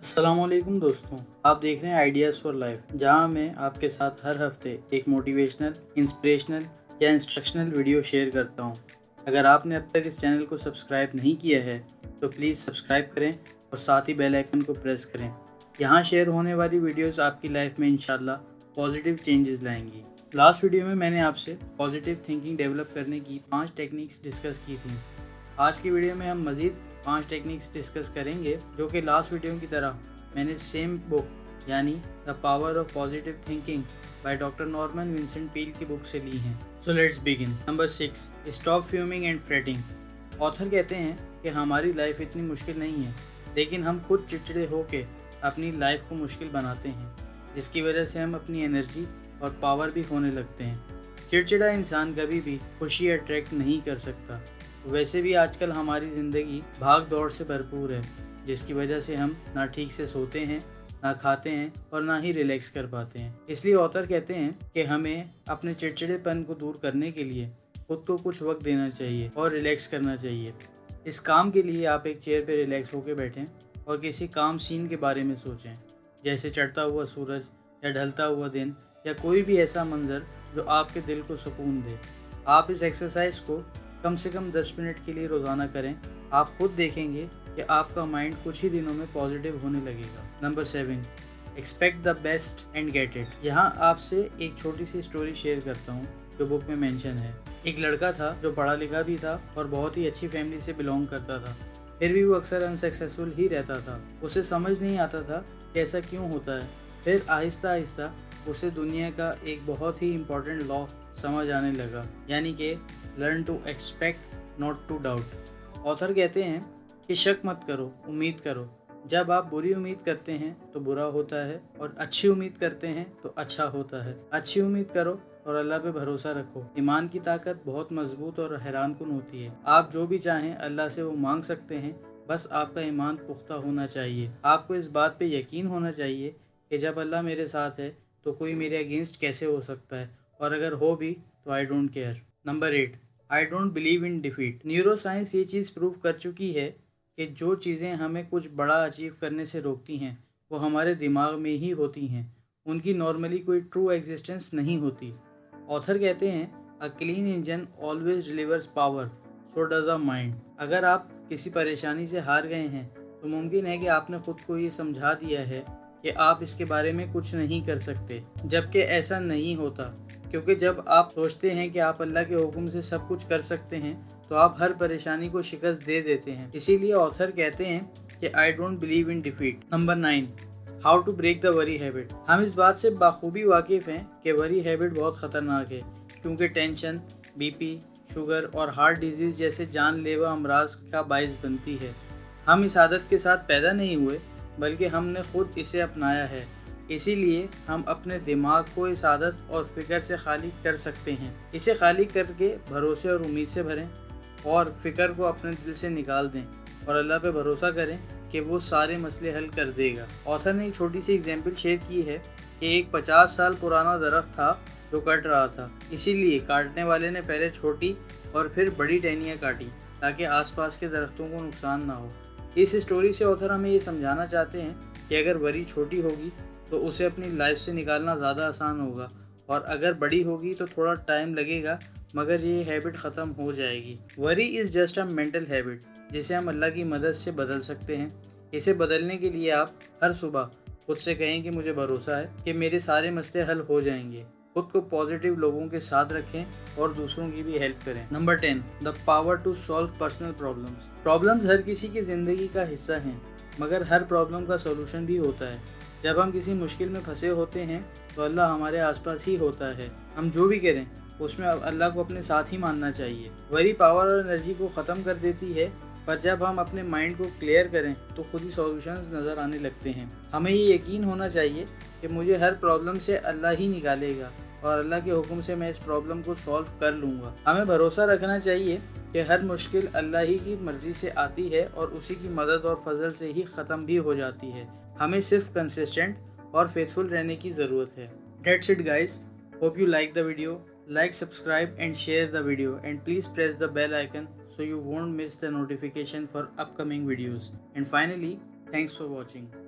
अस्सलामुअलैकुम दोस्तों, आप देख रहे हैं आइडियाज़ फॉर लाइफ, जहां मैं आपके साथ हर हफ्ते एक मोटिवेशनल, इंस्पिरेशनल या इंस्ट्रक्शनल वीडियो शेयर करता हूं। अगर आपने अब तक इस चैनल को सब्सक्राइब नहीं किया है तो प्लीज़ सब्सक्राइब करें और साथ ही बेल आइकन को प्रेस करें। यहां शेयर होने वाली वीडियोस आपकी लाइफ में इंशाल्लाह पॉजिटिव चेंजेस लाएंगी। लास्ट वीडियो में मैंने आपसे पॉजिटिव थिंकिंग डेवलप करने की 5 टेक्निक्स डिस्कस की थी। आज की वीडियो में हम मज़ीद 5 टेक्निक्स डिस्कस करेंगे जो कि लास्ट वीडियो की तरह मैंने सेम बुक यानी the power of positive thinking by doctor Norman Vincent Peale की बुक से ली हैं। So let's begin. Number 6, stop fuming and fretting. Author कहते हैं कि हमारी लाइफ इतनी मुश्किल नहीं है, लेकिन हम खुद चिड़चिड़े होकर अपनी लाइफ को मुश्किल बनाते हैं, जिसकी वजह से हम अपनी एनर्जी और पावर भी खोने लगते हैं। चिड़चिड़ा इंसान कभी भी खुशी अट्रैक्ट नहीं कर सकता। वैसे भी आजकल हमारी ज़िंदगी भाग दौड़ से भरपूर है, जिसकी वजह से हम ना ठीक से सोते हैं, ना खाते हैं और ना ही रिलैक्स कर पाते हैं। इसलिए ऑथर कहते हैं कि हमें अपने चिड़चिड़ेपन को दूर करने के लिए खुद को कुछ वक्त देना चाहिए और रिलैक्स करना चाहिए। इस काम के लिए आप एक चेयर पर रिलैक्स होकर बैठें और किसी काम सीन के बारे में सोचें, जैसे चढ़ता हुआ सूरज या ढलता हुआ दिन या कोई भी ऐसा मंजर जो आपके दिल को सुकून दे। आप इस एक्सरसाइज को कम से कम 10 मिनट के लिए रोज़ाना करें। आप खुद देखेंगे कि आपका माइंड कुछ ही दिनों में पॉजिटिव होने लगेगा। Number 7, expect the best and get it. यहाँ आपसे एक छोटी सी स्टोरी शेयर करता हूँ जो बुक में मेंशन है। एक लड़का था जो पढ़ा लिखा भी था और बहुत ही अच्छी फैमिली से बिलोंग करता था, फिर भी वो अक्सर अनसक्सेसफुल ही रहता था। उसे समझ नहीं आता था कि ऐसा क्यों होता है। फिर आहिस्ता आहिस्ता उसे दुनिया का एक बहुत ही इम्पोर्टेंट लॉ समझ आने लगा, यानी कि learn to expect not to doubt. Author कहते हैं कि शक मत करो, उम्मीद करो। जब आप बुरी उम्मीद करते हैं तो बुरा होता है और अच्छी उम्मीद करते हैं तो अच्छा होता है। अच्छी उम्मीद करो और अल्लाह पे भरोसा रखो। ईमान की ताकत बहुत मजबूत और हैरान कुन होती है। आप जो भी चाहें अल्लाह से वो मांग सकते हैं, बस आपका ईमान पुख्ता होना चाहिए। आपको इस बात पे यकीन होना चाहिए कि जब अल्लाह मेरे साथ है तो कोई मेरे अगेंस्ट कैसे हो सकता है, और अगर हो भी तो I don't care. Number 8, I don't believe in defeat. Neuro science ये चीज़ प्रूव कर चुकी है कि जो चीज़ें हमें कुछ बड़ा अचीव करने से रोकती हैं वो हमारे दिमाग में ही होती हैं। उनकी नॉर्मली कोई ट्रू एग्जिस्टेंस नहीं होती। ऑथर कहते हैं a clean engine always delivers power, so does a mind. अगर आप किसी परेशानी से हार गए हैं तो मुमकिन है कि आपने खुद को ये समझा दिया है कि आप इसके बारे में कुछ नहीं कर सकते, जबकि ऐसा नहीं होता। क्योंकि जब आप सोचते हैं कि आप अल्लाह के हुक्म से सब कुछ कर सकते हैं तो आप हर परेशानी को शिकस्त दे देते हैं। इसीलिए ऑथर कहते हैं कि I don't believe in defeat. Number 9, how to break the worry habit. हम इस बात से बाखूबी वाकिफ़ हैं कि वरी हैबिट बहुत ख़तरनाक है, क्योंकि टेंशन, बीपी, शुगर और हार्ट डिजीज़ जैसे जानलेवा अमराज का बायस बनती है। हम इस आदत के साथ पैदा नहीं हुए, बल्कि हमने खुद इसे अपनाया है। इसीलिए हम अपने दिमाग को इस आदत और फिक्र से खाली कर सकते हैं। इसे खाली करके भरोसे और उम्मीद से भरें और फिक्र को अपने दिल से निकाल दें और अल्लाह पे भरोसा करें कि वो सारे मसले हल कर देगा। ऑथर ने एक छोटी सी एग्जाम्पल शेयर की है कि एक 50 साल पुराना दरख्त था जो कट रहा था। इसीलिए काटने वाले ने पहले छोटी और फिर बड़ी टहनियाँ काटी ताकि आसपास के दरख्तों को नुकसान ना हो। इस स्टोरी से ऑथर हमें ये समझाना चाहते हैं कि अगर वरी छोटी होगी तो उसे अपनी लाइफ से निकालना ज़्यादा आसान होगा, और अगर बड़ी होगी तो थोड़ा टाइम लगेगा, मगर ये हैबिट ख़त्म हो जाएगी। Worry is just a mental habit जिसे हम अल्लाह की मदद से बदल सकते हैं। इसे बदलने के लिए आप हर सुबह खुद से कहें कि मुझे भरोसा है कि मेरे सारे मसले हल हो जाएंगे। खुद को पॉजिटिव लोगों के साथ रखें और दूसरों की भी हेल्प करें। Number 10, the power to solve personal problems. Problems हर किसी की ज़िंदगी का हिस्सा हैं, मगर हर प्रॉब्लम का सोल्यूशन भी होता है। जब हम किसी मुश्किल में फंसे होते हैं तो अल्लाह हमारे आसपास ही होता है। हम जो भी करें उसमें अल्लाह को अपने साथ ही मानना चाहिए। वही पावर और एनर्जी को ख़त्म कर देती है, पर जब हम अपने माइंड को क्लियर करें तो खुद ही सॉल्यूशंस नज़र आने लगते हैं। हमें ये यकीन होना चाहिए कि मुझे हर प्रॉब्लम से अल्लाह ही निकालेगा और अल्लाह के हुक्म से मैं इस प्रॉब्लम को सॉल्व कर लूँगा। हमें भरोसा रखना चाहिए कि हर मुश्किल अल्लाह ही की मर्ज़ी से आती है और उसी की मदद और फजल से ही ख़त्म भी हो जाती है। हमें सिर्फ कंसिस्टेंट और फेथफुल रहने की ज़रूरत है। That's it guys. Hope you like the video. Like, subscribe and share the video, and please press the bell icon so you won't miss the notification for upcoming videos. And finally, thanks for watching.